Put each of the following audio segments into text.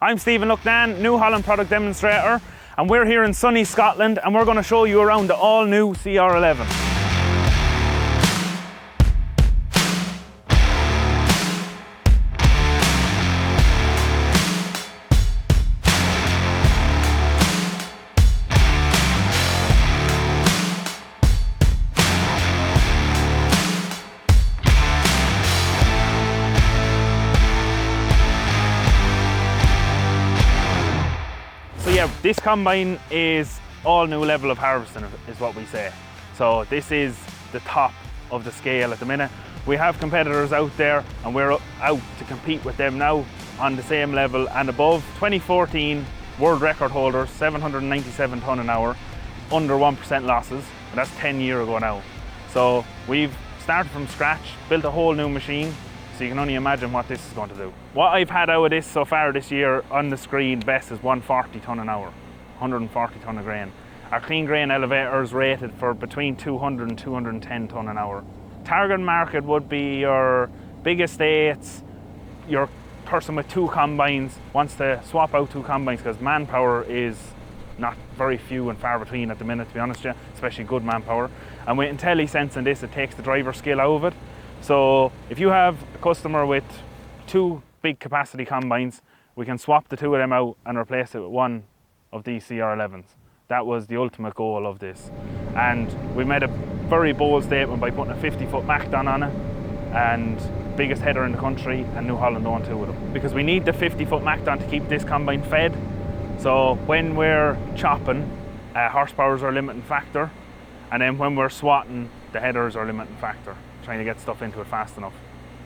I'm Stephen Lucknan, New Holland product demonstrator, and we're here in sunny Scotland and we're going to show you around the all new CR11. So yeah, this combine is all new level of harvesting is what we say. So this is the top of the scale at the minute. We have competitors out there and we're out to compete with them now on the same level and above. 2014 world record holders, 797 tonne an hour, under 1% losses, and that's 10 years ago now. So we've started from scratch, built a whole new machine, so you can only imagine what this is going to do. What I've had out of this so far this year on the screen best is 140 tonne an hour, 140 tonne of grain. Our clean grain elevator is rated for between 200 and 210 tonne an hour. Target market would be your big estates, your person with 2 combines wants to swap out 2 combines because manpower is not very few and far between at the minute, to be honest with you, especially good manpower. And with IntelliSense and this, it takes the driver skill out of it. So if you have a customer with 2 big capacity combines, we can swap the 2 of them out and replace it with one of these CR11s. That was the ultimate goal of this. And we made a very bold statement by putting a 50-foot Macdon on it, and biggest header in the country, and New Holland own 2 of them. Because we need the 50-foot Macdon to keep this combine fed. So when we're chopping, horsepower is our limiting factor. And then when we're swatting, the headers are limiting factor, trying to get stuff into it fast enough.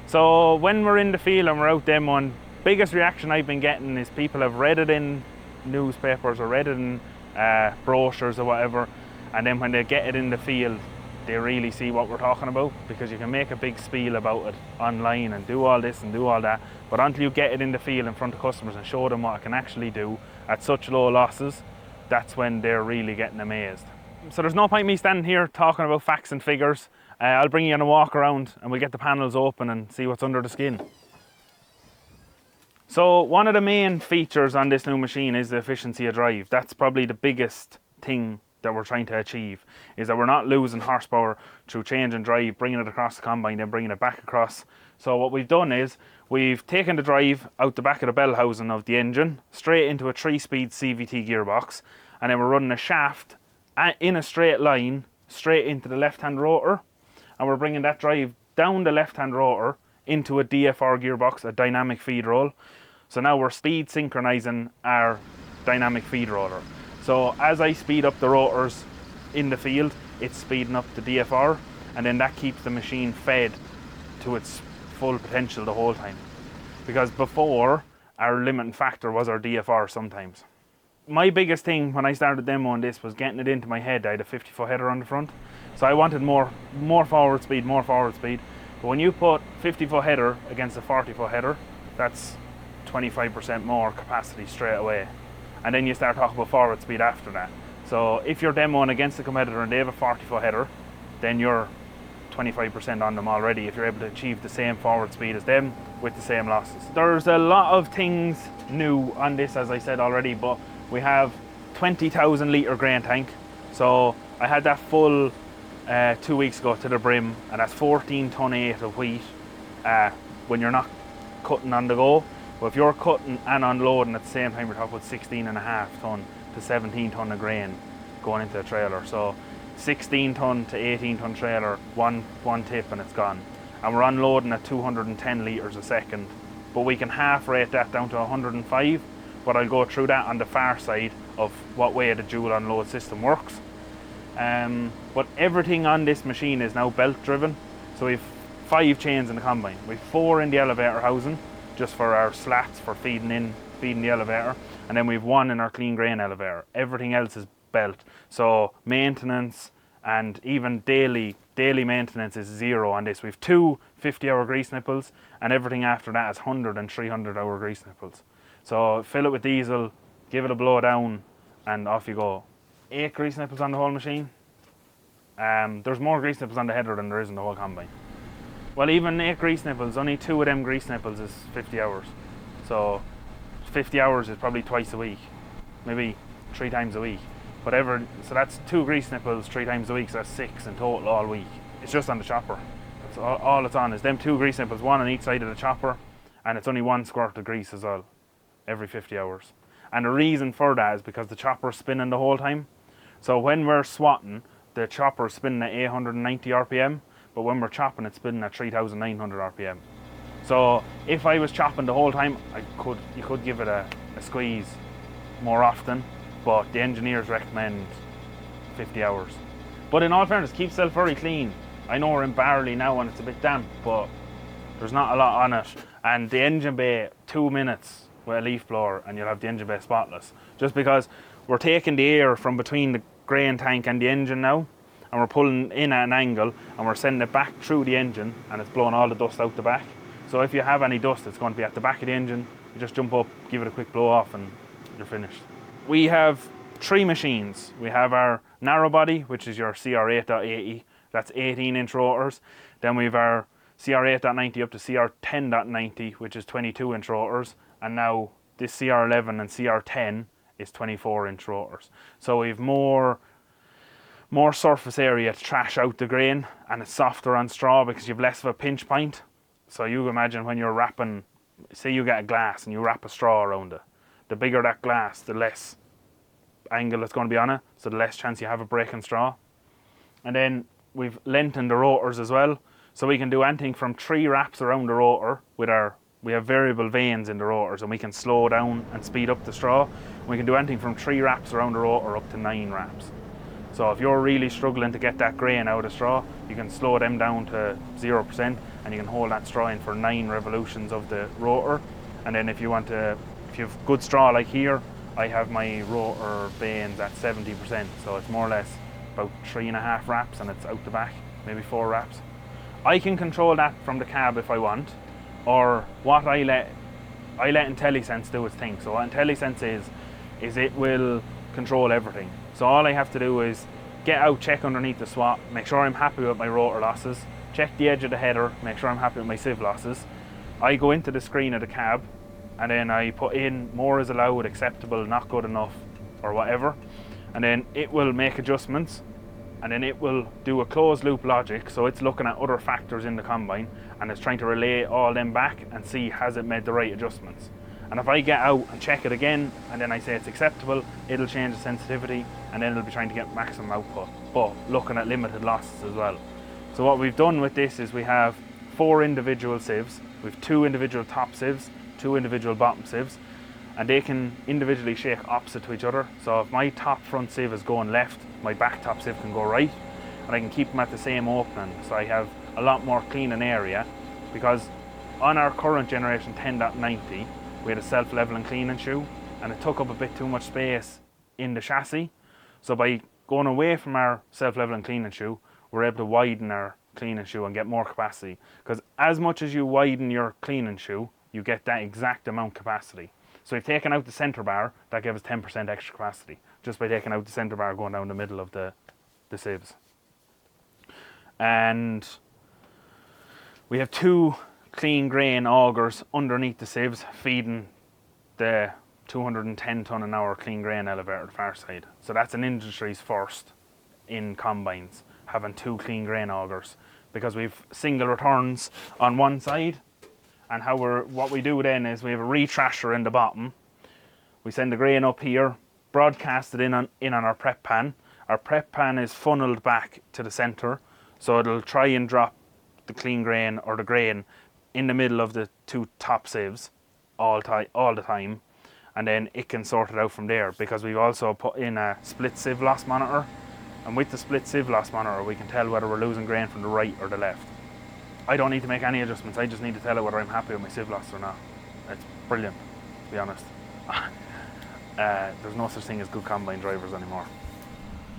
So when we're in the field and we're out demoing, biggest reaction I've been getting is people have read it in newspapers or read it in brochures or whatever, and then when they get it in the field, they really see what we're talking about, because you can make a big spiel about it online and do all this and do all that, but until you get it in the field in front of customers and show them what it can actually do at such low losses, that's when they're really getting amazed. So there's no point me standing here talking about facts and figures. I'll bring you on a walk around and we'll get the panels open and see what's under the skin. So one of the main features on this new machine is the efficiency of drive. That's probably the biggest thing that we're trying to achieve, is that we're not losing horsepower through changing drive, bringing it across the combine, then bringing it back across. So what we've done is we've taken the drive out the back of the bell housing of the engine, straight into a 3-speed CVT gearbox, and then we're running a shaft in a straight line, straight into the left-hand rotor, and we're bringing that drive down the left-hand rotor into a DFR gearbox, a dynamic feed roll. So now we're speed synchronizing our dynamic feed roller. So as I speed up the rotors in the field, it's speeding up the DFR, and then that keeps the machine fed to its full potential the whole time. Because before, our limiting factor was our DFR sometimes. My biggest thing when I started demoing this was getting it into my head. I had a 50-foot header on the front, so I wanted more forward speed, more forward speed. But when you put 50-foot header against a 40-foot header, that's 25% more capacity straight away. And then you start talking about forward speed after that. So if you're demoing against a competitor and they have a 40-foot header, then you're 25% on them already if you're able to achieve the same forward speed as them with the same losses. There's a lot of things new on this, as I said already, but we have 20,000 litre grain tank. So I had that full 2 weeks ago to the brim, and that's 14 tonne 8 of wheat when you're not cutting on the go. But if you're cutting and unloading at the same time, we're talking about 16.5 tonne to 17 tonne of grain going into the trailer. So 16 tonne to 18 tonne trailer, one tip and it's gone. And we're unloading at 210 litres a second, but we can half rate that down to 105. But I'll go through that on the far side of what way the dual unload system works. But everything on this machine is now belt driven. So we've 5 chains in the combine. We've 4 in the elevator housing, just for our slats for feeding the elevator. And then we've 1 in our clean grain elevator. Everything else is belt. So maintenance and even daily maintenance is 0 on this. We've 2 50-hour grease nipples, and everything after that is 100 and 300-hour grease nipples. So fill it with diesel, give it a blow down, and off you go. 8 grease nipples on the whole machine. There's more grease nipples on the header than there is in the whole combine. Well, even 8 grease nipples, only 2 of them grease nipples is 50 hours. So 50 hours is probably twice a week, maybe 3 times a week. Whatever, so that's 2 grease nipples 3 times a week, so that's 6 in total all week. It's just on the chopper. That's all it's on is them 2 grease nipples, 1 on each side of the chopper, and it's only 1 squirt of grease as well, every 50 hours. And the reason for that is because the chopper's spinning the whole time. So when we're swatting, the chopper's spinning at 890 RPM, but when we're chopping, it's spinning at 3,900 RPM. So if I was chopping the whole time, you could give it a squeeze more often, but the engineers recommend 50 hours. But in all fairness, keep yourself very clean. I know we're in barley now and it's a bit damp, but there's not a lot on it. And the engine bay, 2 minutes with a leaf blower and you'll have the engine bay spotless. Just because we're taking the air from between the grain tank and the engine now, and we're pulling in at an angle and we're sending it back through the engine, and it's blowing all the dust out the back. So if you have any dust, it's going to be at the back of the engine. You just jump up, give it a quick blow off, and you're finished. We have 3 machines. We have our narrow body, which is your CR8.80. That's 18-inch rotors. Then we have our CR8.90 up to CR10.90, which is 22-inch rotors. And now this CR11 and CR10 is 24-inch rotors. So we have more surface area to trash out the grain, and it's softer on straw because you have less of a pinch point. So you imagine when you're wrapping, say you get a glass and you wrap a straw around it. The bigger that glass, the less angle it's going to be on it, so the less chance you have of breaking straw. And then we've lengthened the rotors as well, so we can do anything from 3 wraps around the rotor we have variable vanes in the rotors, and we can slow down and speed up the straw. We can do anything from 3 wraps around the rotor up to 9 wraps. So if you're really struggling to get that grain out of straw, you can slow them down to 0% and you can hold that straw in for 9 revolutions of the rotor. And then if you have good straw like here, I have my rotor vanes at 70%, so it's more or less about 3.5 wraps and it's out the back, maybe 4 wraps. I can control that from the cab if I want, or what I let IntelliSense do its thing. So what IntelliSense is it will control everything. So all I have to do is get out, check underneath the swat, make sure I'm happy with my rotor losses, check the edge of the header, make sure I'm happy with my sieve losses. I go into the screen of the cab and then I put in more is allowed, acceptable, not good enough, or whatever. And then it will make adjustments, and then it will do a closed loop logic, so it's looking at other factors in the combine and it's trying to relay all them back and see has it made the right adjustments. And if I get out and check it again and then I say it's acceptable, it'll change the sensitivity and then it'll be trying to get maximum output, but looking at limited losses as well. So what we've done with this is we have 4 individual sieves, we've 2 individual top sieves, 2 individual bottom sieves, and they can individually shake opposite to each other. So if my top front sieve is going left, my back top sieve can go right, and I can keep them at the same opening. So I have a lot more cleaning area, because on our current generation 10.90, we had a self-leveling cleaning shoe, and it took up a bit too much space in the chassis. So by going away from our self-leveling cleaning shoe, we're able to widen our cleaning shoe and get more capacity. Because as much as you widen your cleaning shoe, you get that exact amount capacity. So we've taken out the center bar, that gave us 10% extra capacity, just by taking out the center bar going down the middle of the sieves. And we have 2 clean grain augers underneath the sieves feeding the 210 ton an hour clean grain elevator at the far side. So that's an industry's first in combines, having 2 clean grain augers, because we've single returns on one side. And what we do then is we have a retrasher in the bottom. We send the grain up here, broadcast it in on our prep pan. Our prep pan is funneled back to the center, so it'll try and drop the clean grain or the grain in the middle of the 2 top sieves all the time, and then it can sort it out from there, because we've also put in a split sieve loss monitor, and with the split sieve loss monitor we can tell whether we're losing grain from the right or the left. I don't need to make any adjustments, I just need to tell it whether I'm happy with my sieve loss or not. It's brilliant, to be honest. There's no such thing as good combine drivers anymore,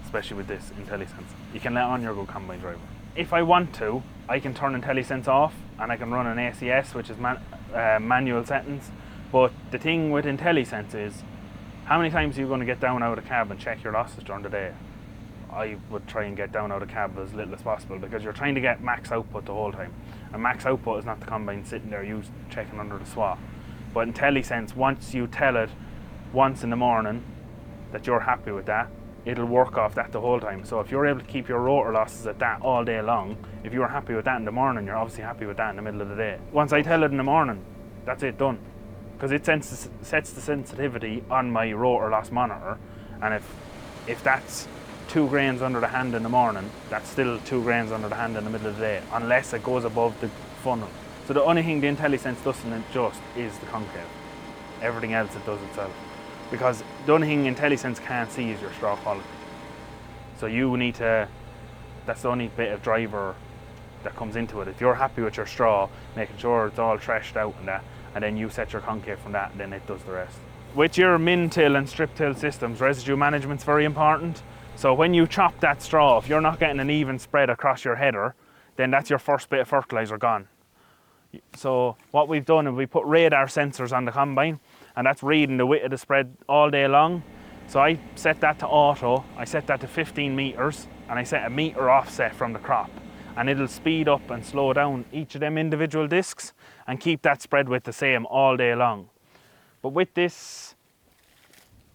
especially with this IntelliSense. You can let on your good combine driver. If I want to, I can turn IntelliSense off and I can run an ACS, which is manual settings. But the thing with IntelliSense is, how many times are you going to get down out of the cab and check your losses during the day? I would try and get down out of the cab as little as possible, because you're trying to get max output the whole time. And max output is not the combine sitting there checking under the swat. But IntelliSense, once you tell it once in the morning that you're happy with that, it'll work off that the whole time. So if you're able to keep your rotor losses at that all day long, if you're happy with that in the morning, you're obviously happy with that in the middle of the day. Once I tell it in the morning, that's it, done. Because it sets the sensitivity on my rotor loss monitor, and if that's 2 grains under the hand in the morning, that's still 2 grains under the hand in the middle of the day, unless it goes above the funnel. So the only thing the IntelliSense doesn't adjust is the concave. Everything else it does itself. Because the only thing IntelliSense can't see is your straw quality. So you need to, that's the only bit of driver that comes into it. If you're happy with your straw, making sure it's all threshed out and that, and then you set your concave from that, and then it does the rest. With your min-till and strip-till systems, residue management's very important. So when you chop that straw, if you're not getting an even spread across your header, then that's your first bit of fertilizer gone. So what we've done is we put radar sensors on the combine, and that's reading the width of the spread all day long. So I set that to auto, I set that to 15 meters, and I set a meter offset from the crop. And it'll speed up and slow down each of them individual discs and keep that spread width the same all day long. But with this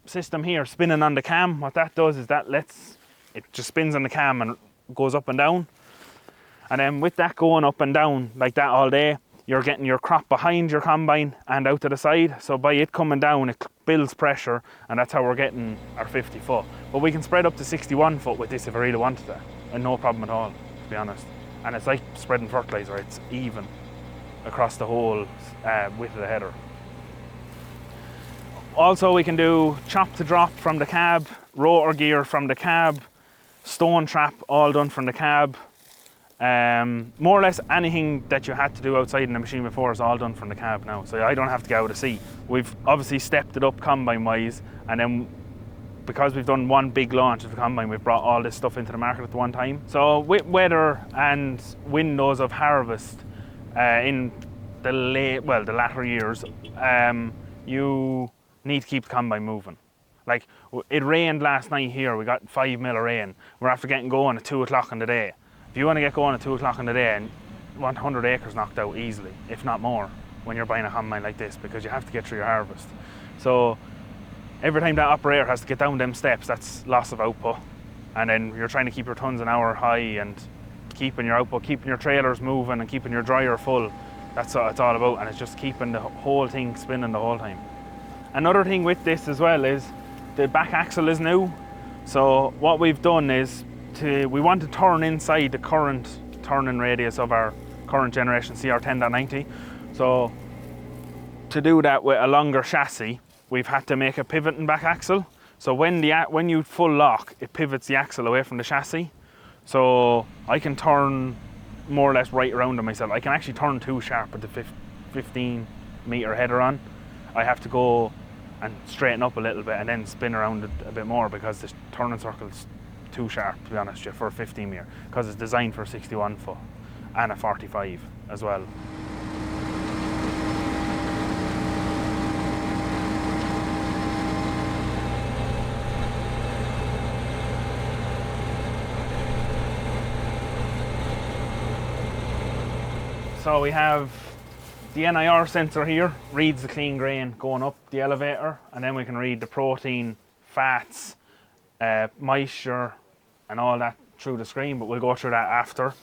system here spinning on the cam, what that does is it just spins on the cam and goes up and down. And then with that going up and down like that all day, you're getting your crop behind your combine and out to the side. So by it coming down, it builds pressure, and that's how we're getting our 50 foot. But we can spread up to 61 foot with this if I really wanted to, and no problem at all, to be honest. And it's like spreading fertilizer, it's even across the whole width of the header. Also we can do chop to drop from the cab, rotor gear from the cab, stone trap all done from the cab. More or less anything that you had to do outside in the machine before is all done from the cab now, so I don't have to go out to sea. We've obviously stepped it up combine wise, and then because we've done one big launch of the combine, we've brought all this stuff into the market at the one time. So with weather and windows of harvest in the latter years, you need to keep the combine moving. Like, it rained last night here, we got 5 mil of rain. We're after getting going at 2 o'clock in the day. If you want to get going at 2 o'clock in the day, and you want 100 acres knocked out easily, if not more, when you're buying a combine like this, because you have to get through your harvest. So every time that operator has to get down them steps, that's loss of output. And then you're trying to keep your tons an hour high and keeping your output, keeping your trailers moving and keeping your dryer full. That's what it's all about, and it's just keeping the whole thing spinning the whole time. Another thing with this as well is the back axle is new. So what we've done is we want to turn inside the current turning radius of our current generation CR10.90. So to do that with a longer chassis, we've had to make a pivoting back axle. So when you full lock, it pivots the axle away from the chassis. So I can turn more or less right around on myself. I can actually turn too sharp with the 15 meter header on. I have to go and straighten up a little bit and then spin around it a bit more, because the turning circle's too sharp, to be honest, for a 15 meter, because it's designed for 61 foot and a 45 as well. So we have the NIR sensor here, reads the clean grain going up the elevator, and then we can read the protein, fats, moisture and all that through the screen, but we'll go through that after.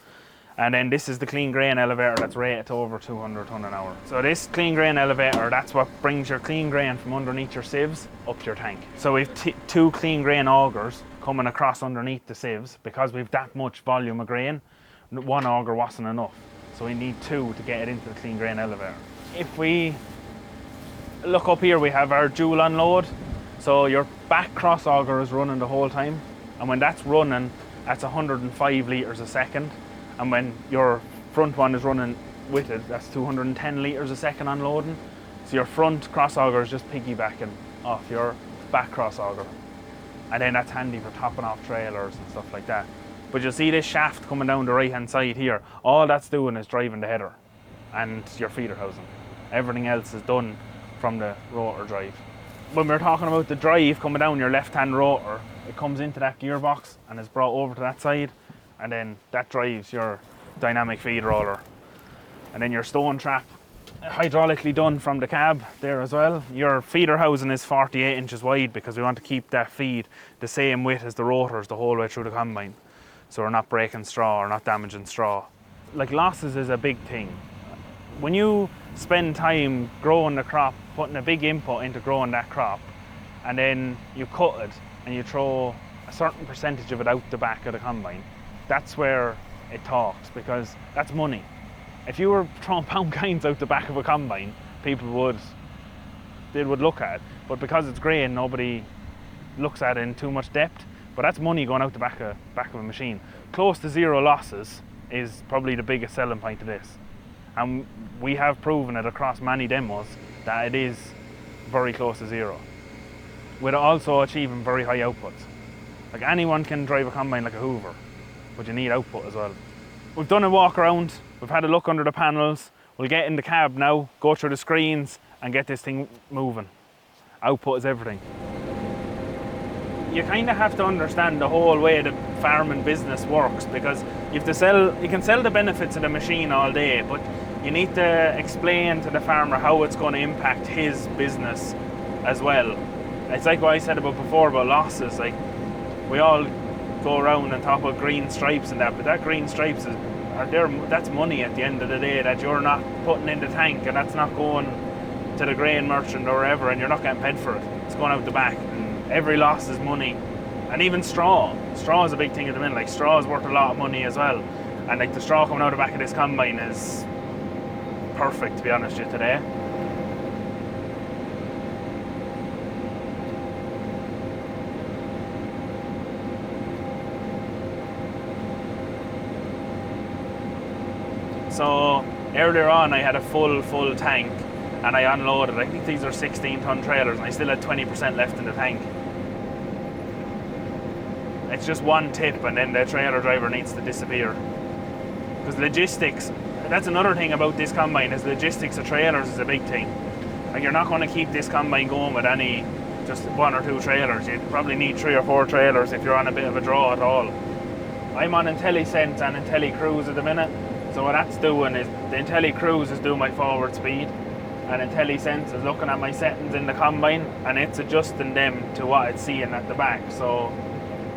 And then this is the clean grain elevator that's rated to over 200 tonne an hour. So this clean grain elevator, that's what brings your clean grain from underneath your sieves up to your tank. So we've 2 clean grain augers coming across underneath the sieves, because we've that much volume of grain. 1 auger wasn't enough, so we need 2 to get it into the clean grain elevator. If we look up here, we have our dual unload. So your back cross auger is running the whole time, and when that's running, that's 105 litres a second, and when your front one is running with it, that's 210 litres a second unloading. So your front cross auger is just piggybacking off your back cross auger, and then that's handy for topping off trailers and stuff like that. But you'll see this shaft coming down the right hand side here, all that's doing is driving the header and your feeder housing. Everything else is done from the rotor drive. When we're talking about the drive coming down your left hand rotor, it comes into that gearbox and is brought over to that side, and then that drives your dynamic feed roller. And then your stone trap hydraulically done from the cab there as well. Your feeder housing is 48 inches wide because we want to keep that feed the same width as the rotors the whole way through the combine, so we're not breaking straw or not damaging straw. Like, losses is a big thing. When you spend time growing the crop, putting a big input into growing that crop, and then you cut it and you throw a certain percentage of it out the back of the combine, that's where it talks, because that's money. If you were throwing pound coins out the back of a combine, people would look at it. But because it's grain, nobody looks at it in too much depth. But that's money going out the back of a machine. Close to zero losses is probably the biggest selling point of this. And we have proven it across many demos that it is very close to zero, with also achieving very high outputs. Like, anyone can drive a combine like a Hoover, but you need output as well. We've done a walk around, we've had a look under the panels. We'll get in the cab now, go through the screens and get this thing moving. Output is everything. You kind of have to understand the whole way the farming business works, because you can sell the benefits of the machine all day, but you need to explain to the farmer how it's going to impact his business as well. It's like what I said before about losses. Like, we all go around and talk about green stripes and that, but that green stripes that's money at the end of the day that you're not putting in the tank, and that's not going to the grain merchant or wherever, and you're not getting paid for it. It's going out the back, and every loss is money. And even straw is a big thing at the minute. Like, straw is worth a lot of money as well, and like the straw coming out the back of this combine is perfect, to be honest with you, today. So earlier on I had a full tank and I unloaded. I think these are 16-ton trailers, and I still had 20% left in the tank. It's just one tip and then the trailer driver needs to disappear. Because logistics, that's another thing about this combine, is logistics of trailers is a big thing. Like, you're not going to keep this combine going with just one or two trailers. You probably need 3 or 4 trailers if you're on a bit of a draw at all. I'm on IntelliSense and IntelliCruise at the minute. So what that's doing is, the IntelliCruise is doing my forward speed, and IntelliSense is looking at my settings in the combine and it's adjusting them to what it's seeing at the back. So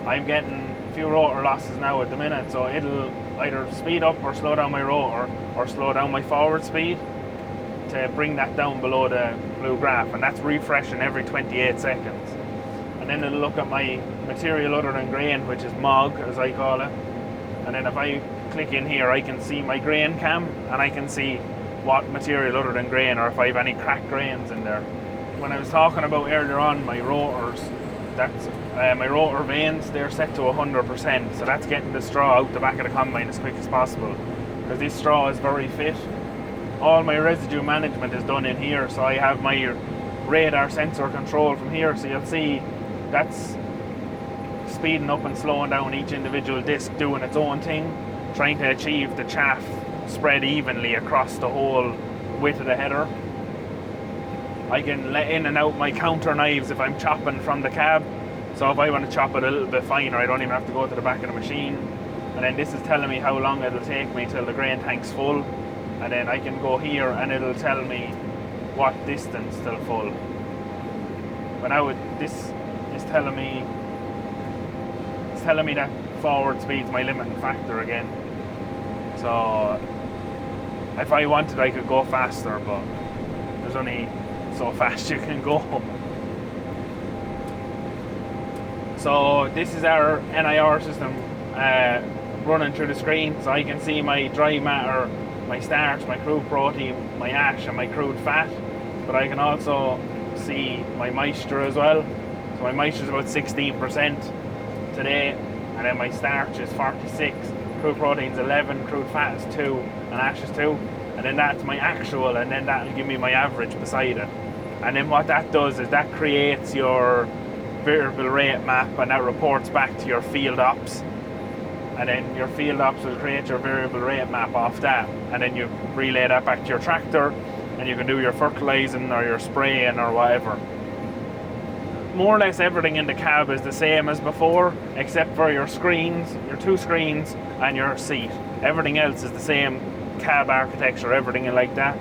I'm getting a few rotor losses now at the minute, so it'll either speed up or slow down my rotor, or slow down my forward speed to bring that down below the blue graph, and that's refreshing every 28 seconds. And then it'll look at my material other than grain, which is MOG as I call it. And then if I click in here, I can see my grain cam, and I can see what material other than grain, or if I have any cracked grains in there. When I was talking about earlier on my rotors, that's my rotor vanes, they're set to 100%, so that's getting the straw out the back of the combine as quick as possible, because this straw is very fit. All my residue management is done in here, so I have my radar sensor control from here, so you'll see that's speeding up and slowing down each individual disc, doing its own thing, trying to achieve the chaff spread evenly across the whole width of the header. I can let in and out my counter knives if I'm chopping from the cab, so if I want to chop it a little bit finer, I don't even have to go to the back of the machine. And then this is telling me how long it'll take me till the grain tank's full, and then I can go here and it'll tell me what distance till full. But now this is telling me that forward speed's my limiting factor again. So if I wanted, I could go faster, but there's only so fast you can go. So this is our NIR system running through the screen, so I can see my dry matter, my starch, my crude protein, my ash and my crude fat, but I can also see my moisture as well. So my moisture is about 16% today, and then my starch is 46, crude protein is 11, crude fat is 2, and ash is 2, and then that's my actual, and then that'll give me my average beside it. And then what that does is that creates your variable rate map, and that reports back to your field ops, and then your field ops will create your variable rate map off that, and then you relay that back to your tractor, and you can do your fertilizing or your spraying or whatever. More or less everything in the cab is the same as before, except for your screens, your 2 screens and your seat. Everything else is the same cab architecture, everything like that.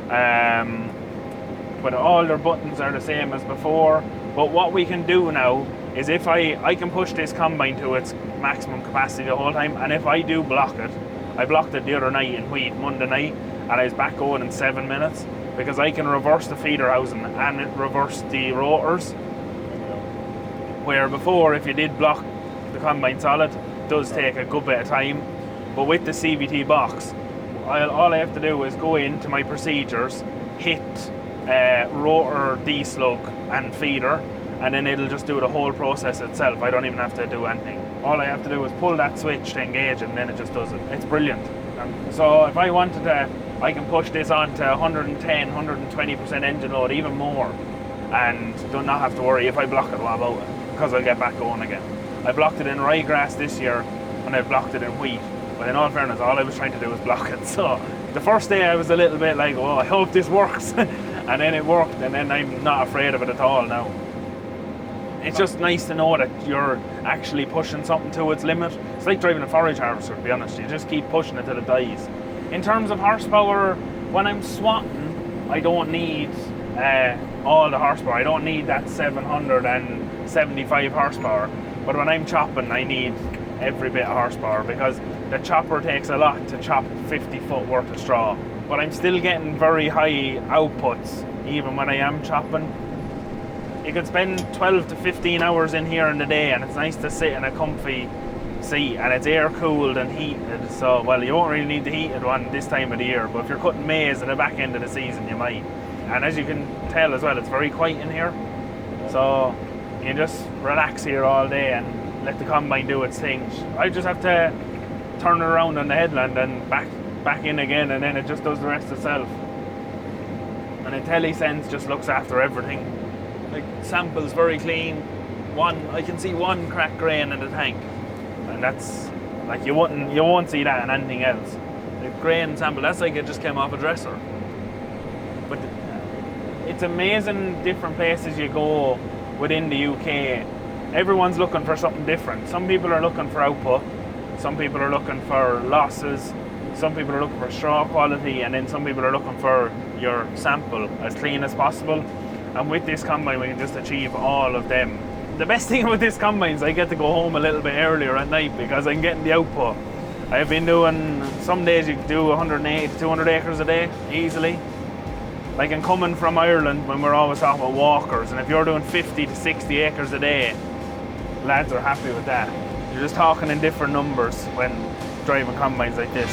But all their buttons are the same as before. But what we can do now is if I can push this combine to its maximum capacity the whole time, and if I do block it, I blocked it the other night in wheat, Monday night, and I was back going in 7 minutes, because I can reverse the feeder housing and reverse the rotors. Where before, if you did block the combine solid, it does take a good bit of time. But with the CVT box, all I have to do is go into my procedures, hit rotor, deslug and feeder, and then it'll just do the whole process itself. I don't even have to do anything. All I have to do is pull that switch to engage and then it just does it. It's brilliant. So if I wanted to, I can push this on to 110, 120% engine load, even more, and do not have to worry if I block it, what about it? Because I'll get back going again. I blocked it in ryegrass this year and I blocked it in wheat. But in all fairness, all I was trying to do was block it. So the first day I was a little bit like, oh, I hope this works. And then it worked, and then I'm not afraid of it at all now. It's just nice to know that you're actually pushing something to its limit. It's like driving a forage harvester, to be honest. You just keep pushing it till it dies. In terms of horsepower, when I'm swatting, I don't need all the horsepower. I don't need that 775 horsepower. But when I'm chopping, I need every bit of horsepower, because the chopper takes a lot to chop 50 foot worth of straw. But I'm still getting very high outputs even when I am chopping. You can spend 12 to 15 hours in here in the day, and it's nice to sit in a comfy seat, and it's air cooled and heated. So, well, you won't really need the heated one this time of the year, but if you're cutting maize at the back end of the season, you might. And as you can tell as well, it's very quiet in here. So you can just relax here all day and let the combine do its thing. I just have to turn it around on the headland and back in again, and then it just does the rest itself. And IntelliSense just looks after everything. Like, sample's very clean. I can see one cracked grain in the tank, and that's like you won't see that in anything else. The grain sample, that's like it just came off a dresser. But it's amazing different places you go within the UK. Everyone's looking for something different. Some people are looking for output, some people are looking for losses, some people are looking for straw quality, and then some people are looking for your sample as clean as possible. And with this combine, we can just achieve all of them. The best thing with this combine is I get to go home a little bit earlier at night, because I'm getting the output. I've been doing, some days you can do 180 to 200 acres a day, easily. Like, I'm coming from Ireland when we're always talking about walkers, and if you're doing 50 to 60 acres a day, lads are happy with that. You're just talking in different numbers when driving combines like this.